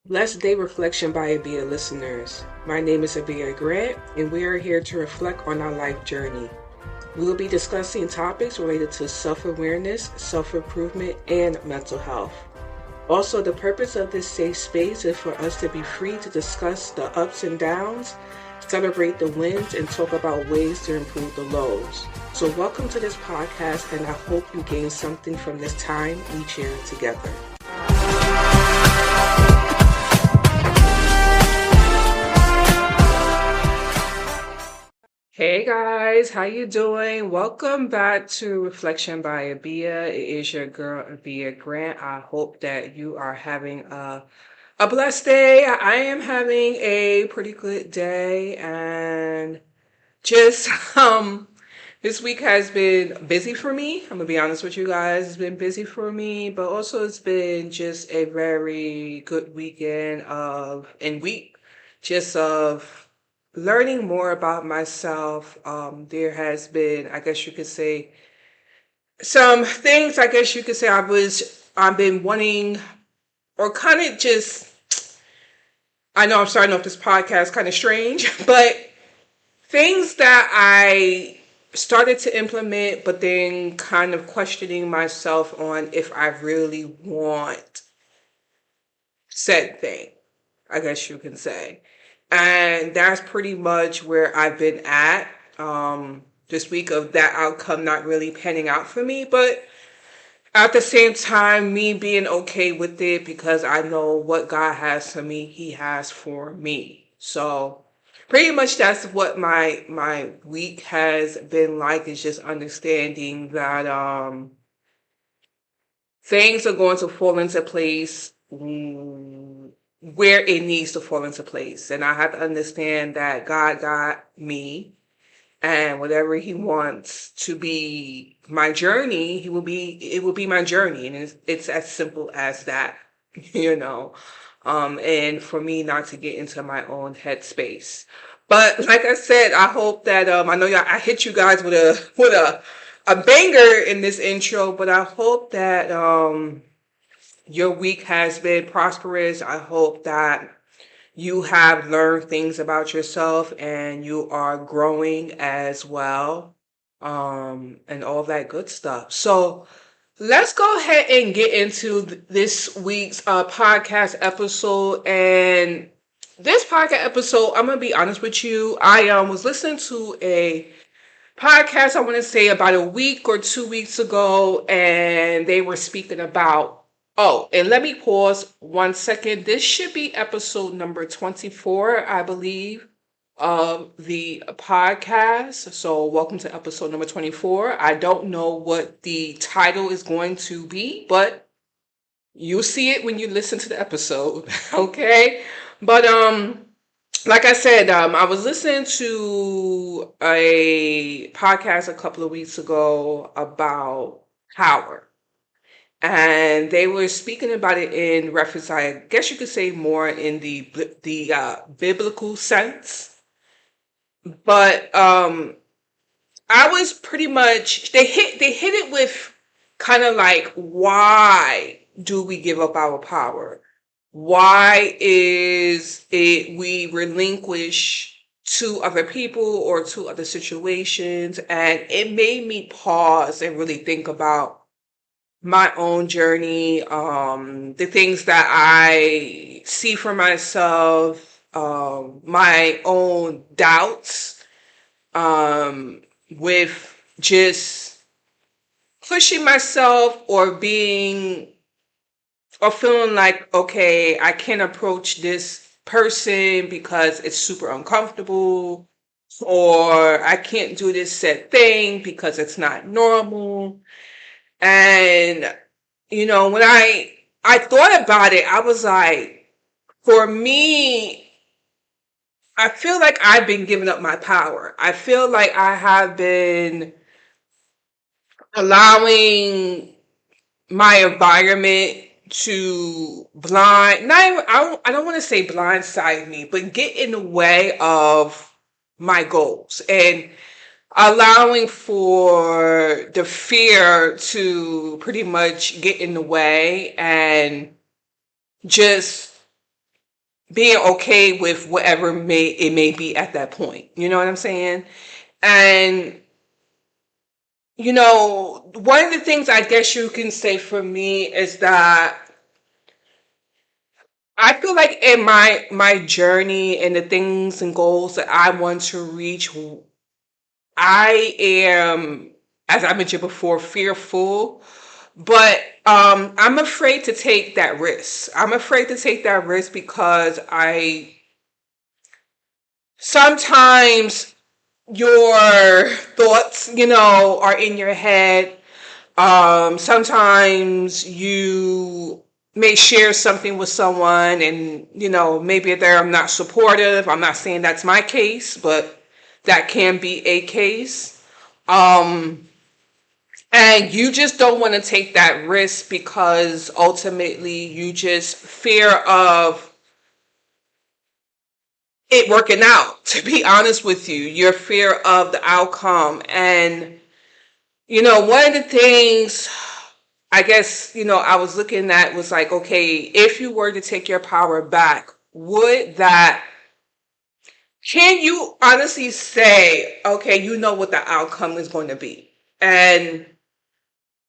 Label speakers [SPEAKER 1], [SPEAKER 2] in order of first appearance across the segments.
[SPEAKER 1] Blessed Day Reflection by Abia listeners. My name is Abia Grant, and we are here to reflect on our life journey. We will be discussing topics related to self-awareness, self-improvement, and mental health. Also, the purpose of this safe space is for us to be free to discuss the ups and downs, celebrate the wins, and talk about ways to improve the lows. So welcome to this podcast, and I hope you gain something from this time we share together. Hey guys, how you doing? Welcome back to Reflection by Abia. It is your girl Abia Grant. I hope that you are having a blessed day. I am having a pretty good day, and just this week has been busy for me. I'm gonna be honest with you guys. It's been busy for me, but also it's been just a very good weekend and week just of learning more about myself. There has been, I guess you could say, some things. I guess you could say I've been wanting, or kind of just. I know I'm starting off this podcast kind of strange, but things that I started to implement, but then kind of questioning myself on if I really want said thing, I guess you can say. And that's pretty much where I've been at this week, of that outcome not really panning out for me. But at the same time, me being okay with it, because I know what God has for me, He has for me. So pretty much that's what my week has been like, is just understanding that things are going to fall into place where it needs to fall into place. And I have to understand that God got me, and whatever He wants to be my journey, it will be my journey. And it's as simple as that, you know. And for me not to get into my own headspace. But like I said, I hope that I know I hit you guys with a banger in this intro, but I hope that your week has been prosperous. I hope that you have learned things about yourself and you are growing as well, and all that good stuff. So let's go ahead and get into this week's podcast episode. And this podcast episode, I'm gonna be honest with you. I was listening to a podcast, I want to say about a week or 2 weeks ago, and they were speaking about. Oh, and let me pause 1 second. This should be episode number 24, I believe, of the podcast. So, welcome to episode number 24. I don't know what the title is going to be, but you'll see it when you listen to the episode. Okay? But like I said, I was listening to a podcast a couple of weeks ago about power, and they were speaking about it in reference, I guess you could say, more in the biblical sense. But I was pretty much, they hit it with kind of like, why do we give up our power? Why is it we relinquish to other people or to other situations? And it made me pause and really think about my own journey, the things that I see for myself, my own doubts, with just pushing myself, or being, or feeling like, okay, I can't approach this person because it's super uncomfortable, or I can't do this said thing because it's not normal. And when I thought about it, I was like, for me, I feel like I've been giving up my power. I feel like I have been allowing my environment to I don't want to say blindside me, but get in the way of my goals, and allowing for the fear to pretty much get in the way, and just being okay with whatever may be at that point. You know what I'm saying? And one of the things I guess you can say for me is that I feel like in my journey and the things and goals that I want to reach, I am, as I mentioned before, fearful, but I'm afraid to take that risk. I'm afraid to take that risk because I sometimes your thoughts, are in your head. Sometimes you may share something with someone and, maybe they're not supportive. I'm not saying that's my case, but that can be a case. Um, and you just don't want to take that risk because ultimately you just fear of it working out, to be honest with you, your fear of the outcome. And, one of the things I guess, I was looking at was like, okay, if you were to take your power back, can you honestly say, okay, you know what the outcome is going to be? And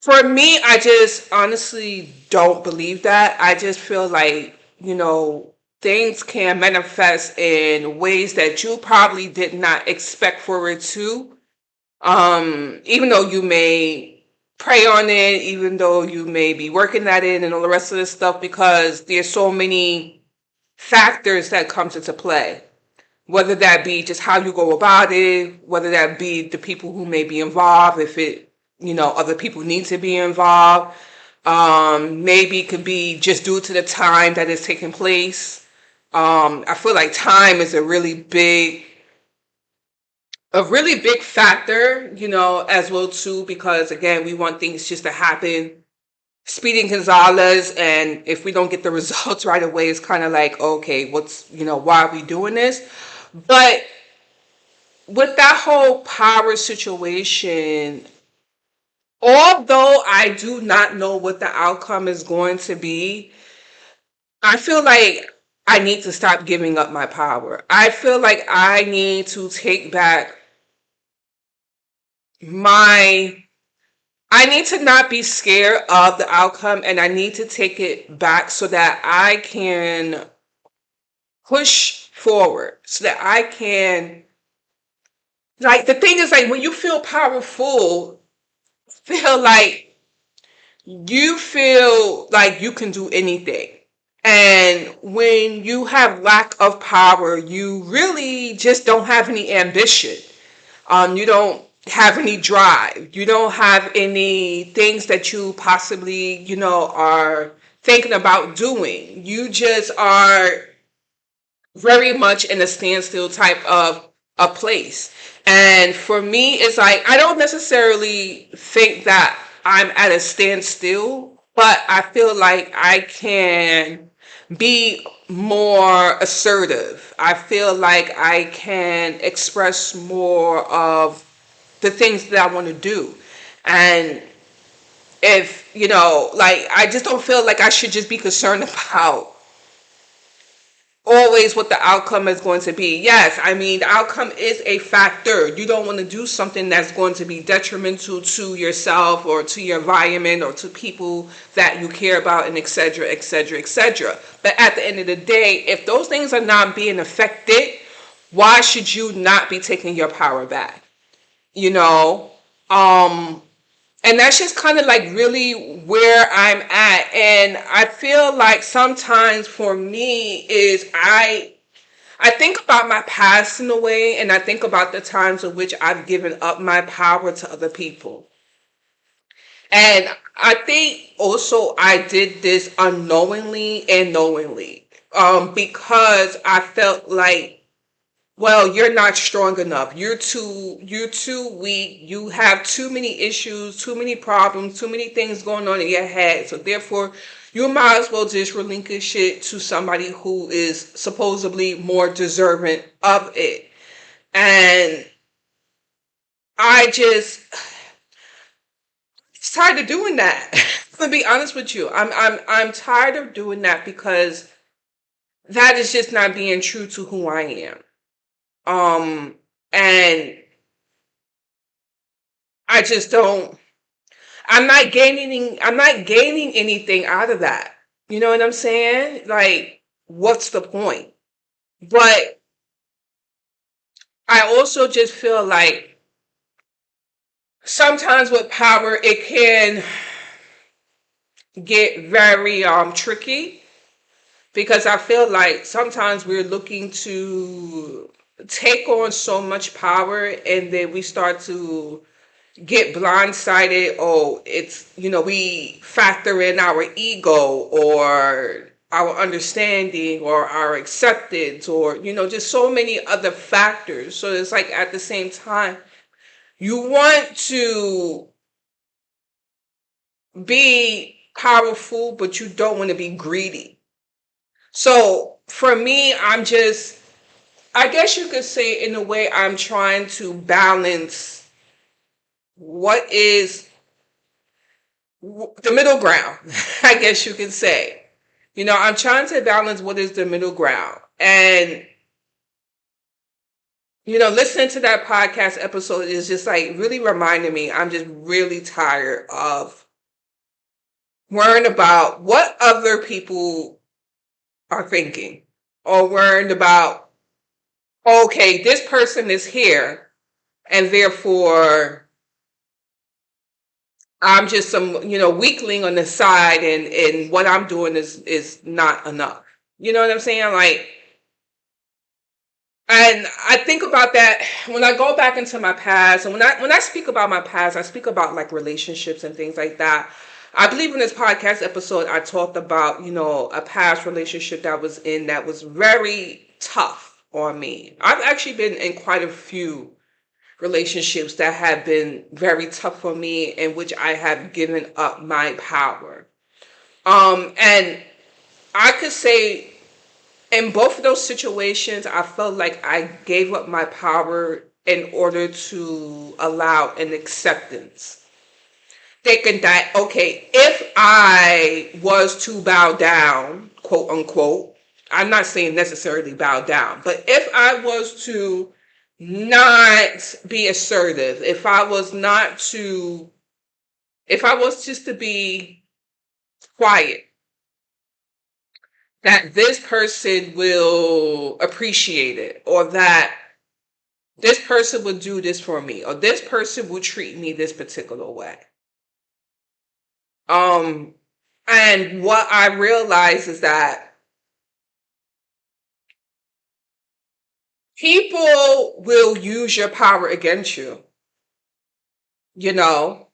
[SPEAKER 1] for me, I just honestly don't believe that. I just feel like, things can manifest in ways that you probably did not expect for it to. Even though you may pray on it, even though you may be working at it and all the rest of this stuff, because there's so many factors that comes into play. Whether that be just how you go about it, whether that be the people who may be involved, if it, other people need to be involved. Maybe it could be just due to the time that is taking place. I feel like time is a really big factor, as well too, because again, we want things just to happen. Speedy Gonzalez, and if we don't get the results right away, it's kind of like, okay, why are we doing this? But with that whole power situation, although I do not know what the outcome is going to be, I feel like I need to stop giving up my power. I feel like I need to take back my I need to not be scared of the outcome, and I need to take it back so that I can push forward, so that I can, like, the thing is, like, when you feel powerful, feel like you feel like you can do anything. And when you have lack of power, you really just don't have any ambition. You don't have any drive. You don't have any things that you possibly, are thinking about doing. You just are very much in a standstill type of a place. And for me, it's like, I don't necessarily think that I'm at a standstill, but I feel like I can be more assertive. I feel like I can express more of the things that I want to do. And if, like, I just don't feel like I should just be concerned about always what the outcome is going to be. Yes, I mean, the outcome is a factor. You don't want to do something that's going to be detrimental to yourself or to your environment or to people that you care about, and etc., etc., etc. But at the end of the day, if those things are not being affected, why should you not be taking your power back? You know? Um, and that's just kind of like really where I'm at. And I feel like sometimes for me is I think about my past in a way, and I think about the times in which I've given up my power to other people. And I think also I did this unknowingly and knowingly, because I felt like, well, you're not strong enough. You're too weak. You have too many issues, too many problems, too many things going on in your head. So therefore, you might as well just relinquish it to somebody who is supposedly more deserving of it. And I just tired of doing that. To be honest with you, I'm tired of doing that because that is just not being true to who I am. And I just don't, I'm not gaining anything out of that. You know what I'm saying? Like, what's the point? But I also just feel like sometimes with power, it can get very tricky, because I feel like sometimes we're looking to take on so much power, and then we start to get blindsided. Oh, it's, we factor in our ego or our understanding or our acceptance, or, just so many other factors. So it's like at the same time, you want to be powerful, but you don't want to be greedy. So for me, I guess you could say, in a way, I'm trying to balance what is the middle ground, I guess you can say. I'm trying to balance what is the middle ground. And, listening to that podcast episode is just like really reminding me I'm just really tired of worrying about what other people are thinking, or worrying about, okay, this person is here, and therefore I'm just some, weakling on the side, and what I'm doing is not enough. You know what I'm saying? Like, and I think about that when I go back into my past, and when I speak about my past, I speak about like relationships and things like that. I believe in this podcast episode I talked about, a past relationship that was very tough on me. I've actually been in quite a few relationships that have been very tough for me, in which I have given up my power. And I could say, in both of those situations, I felt like I gave up my power in order to allow an acceptance. Thinking that, okay, if I was to bow down, quote unquote, I'm not saying necessarily bow down, but if I was to not be assertive, if I was just to be quiet, that this person will appreciate it, or that this person would do this for me, or this person will treat me this particular way. Um, and what I realize is that people will use your power against you, you know.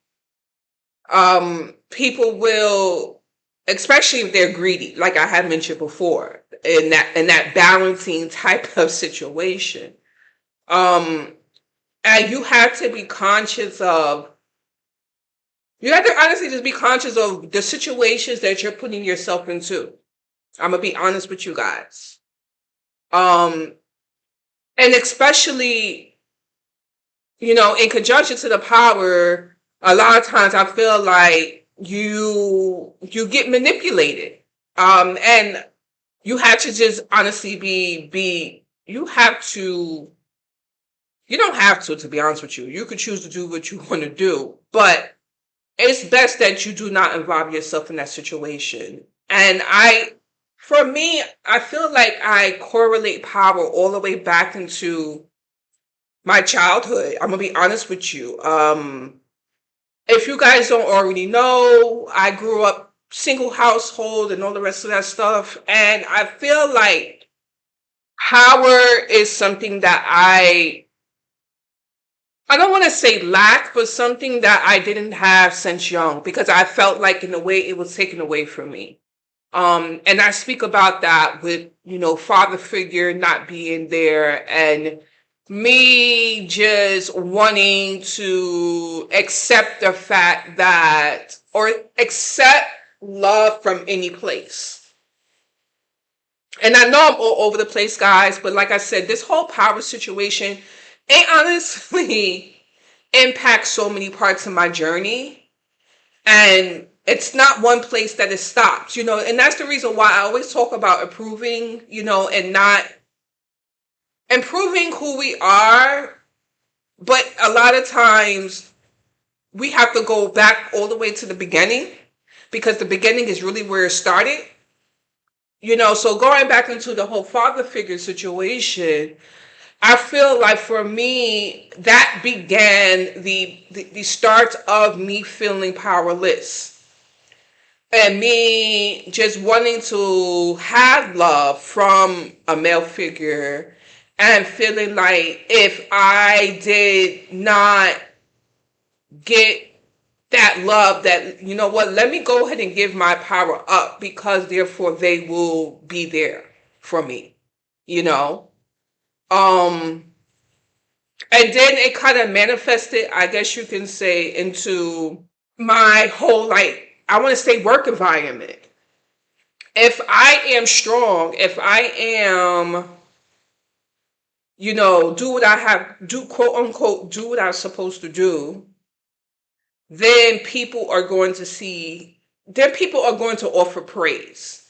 [SPEAKER 1] People will, especially if they're greedy, like I had mentioned before, in that balancing type of situation. Um, and you have to honestly just be conscious of the situations that you're putting yourself into. I'm gonna be honest with you guys. Um, and especially, in conjunction to the power, a lot of times I feel like you get manipulated. And you have to just honestly be you have to you don't have to be honest with you. You could choose to do what you want to do, but it's best that you do not involve yourself in that situation. And for me, I feel like I correlate power all the way back into my childhood. I'm gonna be honest with you. If you guys don't already know, I grew up single household and all the rest of that stuff, and I feel like power is something that I don't want to say lack, but something that I didn't have since young, because I felt like in a way it was taken away from me. And I speak about that with, father figure not being there, and me just wanting to accept the fact that, or accept love from any place. And I know I'm all over the place, guys, but like I said, this whole power situation, it honestly impacts so many parts of my journey. And it's not one place that it stops, and that's the reason why I always talk about improving, and not improving who we are. But a lot of times we have to go back all the way to the beginning, because the beginning is really where it started. So going back into the whole father figure situation, I feel like for me, that began the start of me feeling powerless and me just wanting to have love from a male figure, and feeling like if I did not get that love, that, let me go ahead and give my power up, because therefore they will be there for me, you know um and then it kind of manifested, I guess you can say, into my whole, like, I want to say, work environment. If I am strong, if I am, do what I have, do, quote unquote, do what I'm supposed to do, then people are going to see, then people are going to offer praise.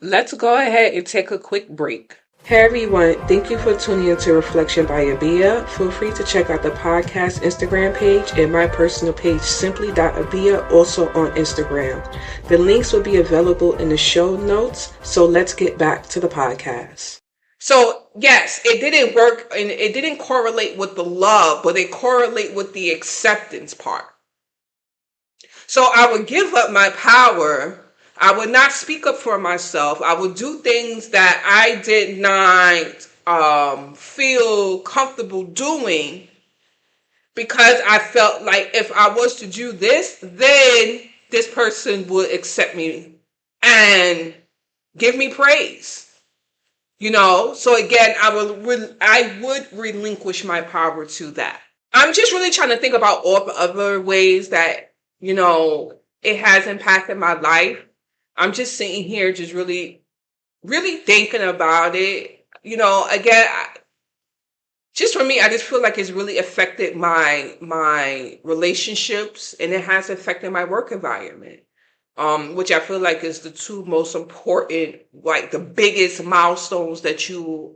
[SPEAKER 1] Let's go ahead and take a quick break. Hey everyone, thank you for tuning into Reflection by Abia. Feel free to check out the podcast Instagram page and my personal page, simply.abia, also on Instagram. The links will be available in the show notes, so let's get back to the podcast. So yes, it didn't work, and it didn't correlate with the love, but it correlate with the acceptance part. So I would give up my power. I would not speak up for myself. I would do things that I did not feel comfortable doing, because I felt like if I was to do this, then this person would accept me and give me praise. So again, I would relinquish my power to that. I'm just really trying to think about all the other ways that, it has impacted my life. I'm just sitting here just really, really thinking about it. Again, just for me, I just feel like it's really affected my relationships, and it has affected my work environment. Which I feel like is the two most important, like the biggest milestones that you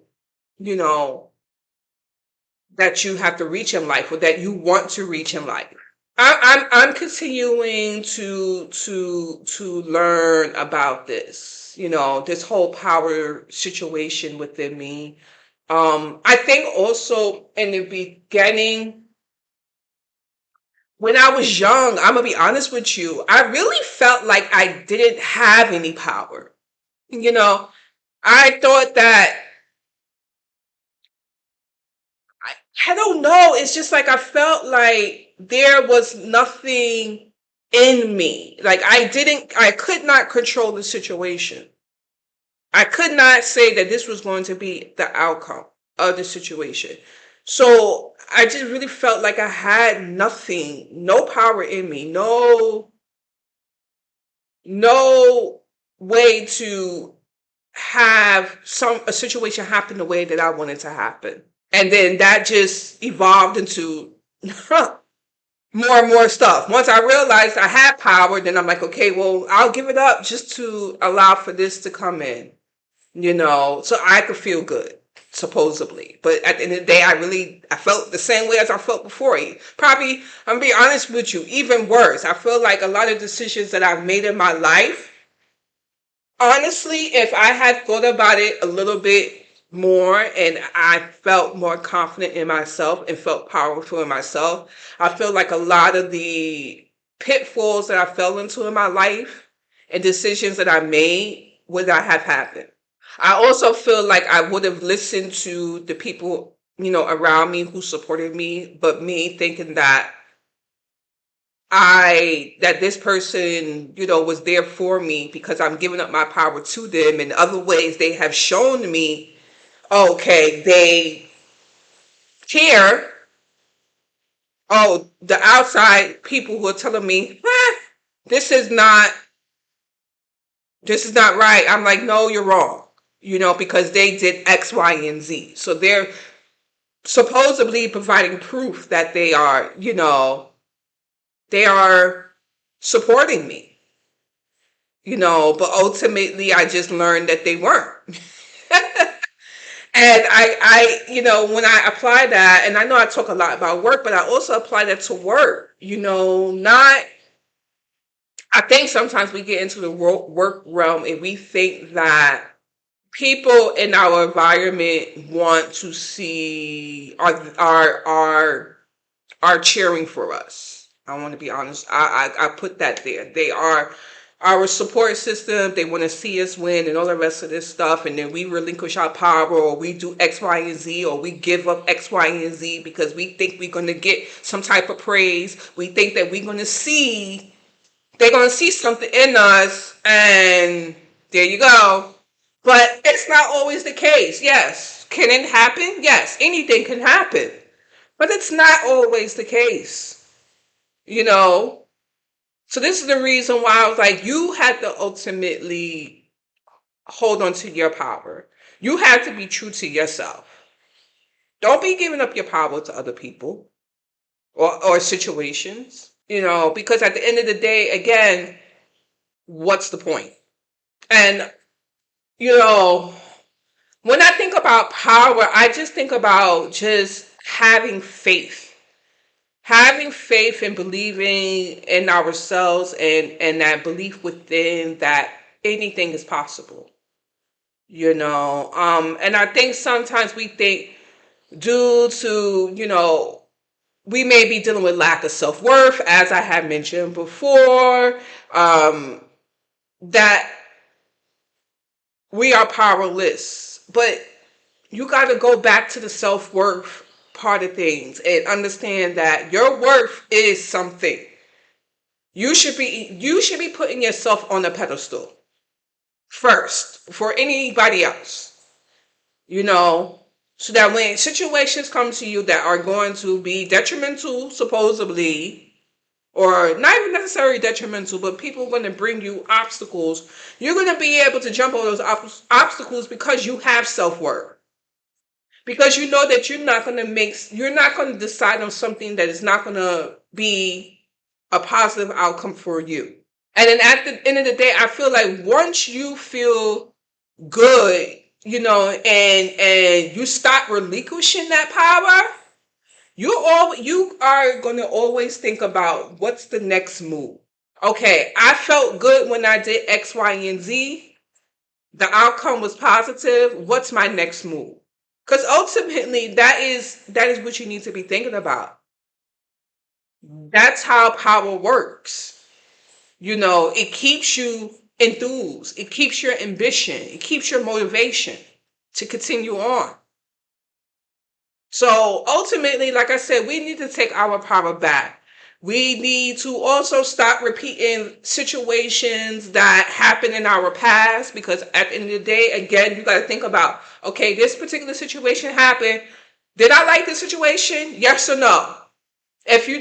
[SPEAKER 1] know, that you have to reach in life, or that you want to reach in life. I'm continuing to learn about this, this whole power situation within me. I think also in the beginning, when I was young, I'm gonna be honest with you, I really felt like I didn't have any power. You know, I thought that, I don't know. It's just like I felt like there was nothing in me. Like I could not control the situation. I could not say that this was going to be the outcome of the situation. So I just really felt like I had nothing, no power in me, no way to have a situation happen the way that I wanted to happen. And then that just evolved into more and more stuff. Once I realized I had power, then I'm like, okay, well, I'll give it up just to allow for this to come in, so I could feel good, supposedly. But at the end of the day, I felt the same way as I felt before. Probably, I'm gonna be honest with you, even worse. I feel like a lot of decisions that I've made in my life, honestly, if I had thought about it a little bit more, and I felt more confident in myself and felt powerful in myself, I feel like a lot of the pitfalls that I fell into in my life and decisions that I made would not have happened. I also feel like I would have listened to the people, around me who supported me, but me thinking that that this person, was there for me because I'm giving up my power to them. In other ways, they have shown me, okay, they care. Oh, the outside people who are telling me, this is not, right. I'm like, no, you're wrong, because they did X, Y, and Z. So they're supposedly providing proof that they are supporting me. but ultimately I just learned that they weren't. And when I apply that, and I know I talk a lot about work, but I also apply that to work, not, I think sometimes we get into the work realm and we think that people in our environment want to see are cheering for us. I want to be honest. I put that there. They are our support system. They want to see us win and all the rest of this stuff. And then we relinquish our power, or we do X, Y, and Z, or we give up X, Y, and Z because we think we're going to get some type of praise. We think that they're going to see something in us, and there you go. But it's not always the case. Yes. Can it happen? Yes. Anything can happen. But it's not always the case, you know? So this is the reason why I was like, you had to ultimately hold on to your power. You have to be true to yourself. Don't be giving up your power to other people or situations, because at the end of the day, again, what's the point? And, you know, when I think about power, I just think about just having faith and believing in ourselves, and that belief within that anything is possible, and I think sometimes we think, due to, we may be dealing with lack of self-worth, as I have mentioned before, that we are powerless. But you got to go back to the self-worth part of things and understand that your worth is something. You should be putting yourself on a pedestal first for anybody else, so that when situations come to you that are going to be detrimental, supposedly, or not even necessarily detrimental, but people are going to bring you obstacles, you're going to be able to jump over those obstacles because you have self-worth. Because you know that you're not going to decide on something that is not going to be a positive outcome for you. And then at the end of the day, I feel like once you feel good, and you stop relinquishing that power, you are going to always think about what's the next move. Okay, I felt good when I did X, Y, and Z. The outcome was positive. What's my next move? Because ultimately, that is what you need to be thinking about. That's how power works. It keeps you enthused. It keeps your ambition. It keeps your motivation to continue on. So ultimately, like I said, we need to take our power back. We need to also stop repeating situations that happened in our past, because at the end of the day, again, you got to think about, okay, this particular situation happened. Did I like the situation? Yes or no? If you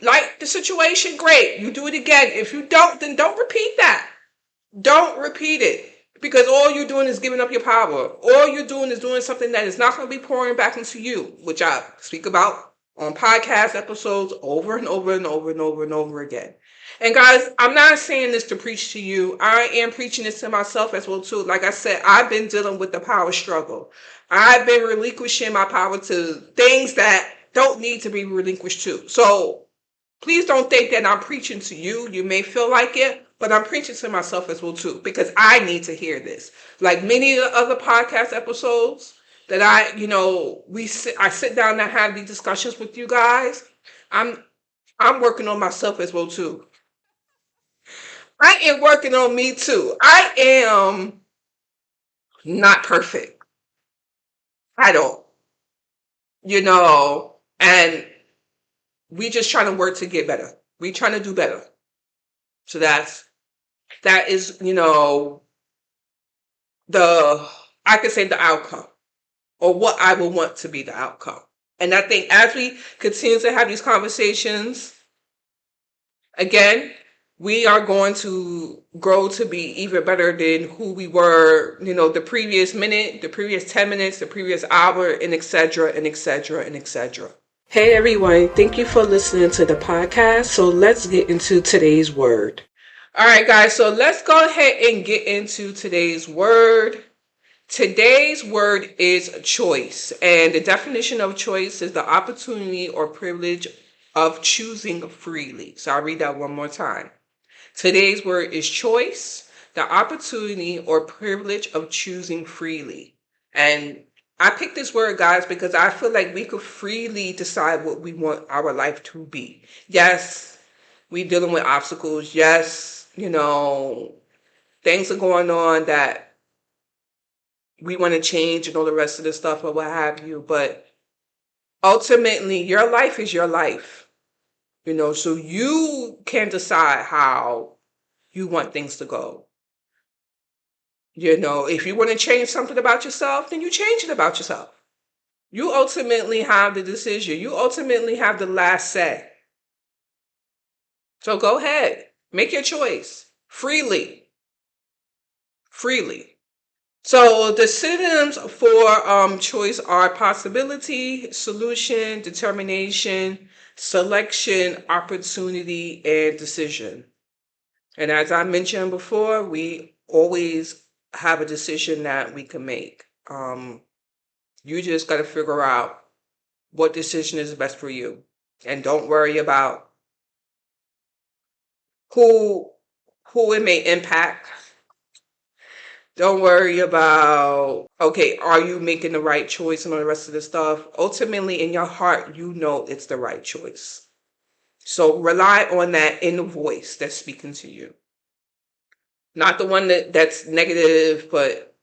[SPEAKER 1] like the situation, great. You do it again. If you don't, then don't repeat that. Don't repeat it. Because all you're doing is giving up your power. All you're doing is doing something that is not going to be pouring back into you, which I speak about on podcast episodes over and over and over and over and over again. And guys, I'm not saying this to preach to you. I am preaching this to myself as well too. Like I said, I've been dealing with the power struggle. I've been relinquishing my power to things that don't need to be relinquished to. So please don't think that I'm preaching to you. You may feel like it, but I'm preaching to myself as well too, because I need to hear this. Like many of the other podcast episodes that I sit down and have these discussions with you guys. I'm working on myself as well too. I am working on me too. I am not perfect. I don't, and we just trying to work to get better. We trying to do better. So that is, the I could say the outcome, or what I would want to be the outcome. And I think as we continue to have these conversations, again, we are going to grow to be even better than who we were, the previous minute, the previous 10 minutes, the previous hour, and etc. and etc. and etc. Hey everyone, thank you for listening to the podcast. So let's get into today's word. All right, guys, so let's go ahead and get into today's word. Today's word is choice, and the definition of choice is the opportunity or privilege of choosing freely. So I'll read that one more time. Today's word is choice, the opportunity or privilege of choosing freely. And I picked this word, guys, because I feel like we could freely decide what we want our life to be. Yes, we dealing with obstacles. Yes, things are going on that we want to change and all the rest of the stuff or what have you. But ultimately, your life is your life. So you can decide how you want things to go. If you want to change something about yourself, then you change it about yourself. You ultimately have the decision. You ultimately have the last say. So go ahead, make your choice freely. Freely. So the synonyms for choice are possibility, solution, determination, selection, opportunity, and decision. And as I mentioned before, we always have a decision that we can make. You just got to figure out what decision is best for you. And don't worry about who it may impact. Don't worry about, okay, are you making the right choice and all the rest of the stuff? Ultimately, in your heart, you know it's the right choice. So rely on that inner voice that's speaking to you. Not the one that's negative, but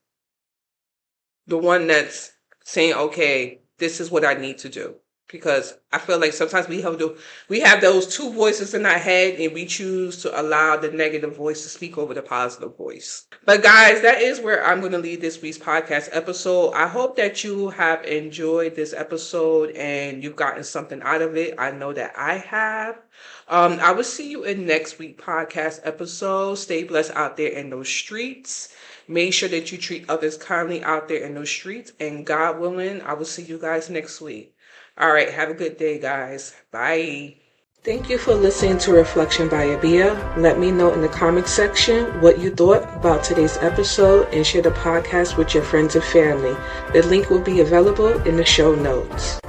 [SPEAKER 1] the one that's saying, okay, this is what I need to do. Because I feel like sometimes we have those two voices in our head and we choose to allow the negative voice to speak over the positive voice. But guys, that is where I'm going to leave this week's podcast episode. I hope that you have enjoyed this episode and you've gotten something out of it. I know that I have. I will see you in next week's podcast episode. Stay blessed out there in those streets. Make sure that you treat others kindly out there in those streets. And God willing, I will see you guys next week. All right, have a good day, guys. Bye. Thank you for listening to Reflection by Abia. Let me know in the comments section what you thought about today's episode and share the podcast with your friends and family. The link will be available in the show notes.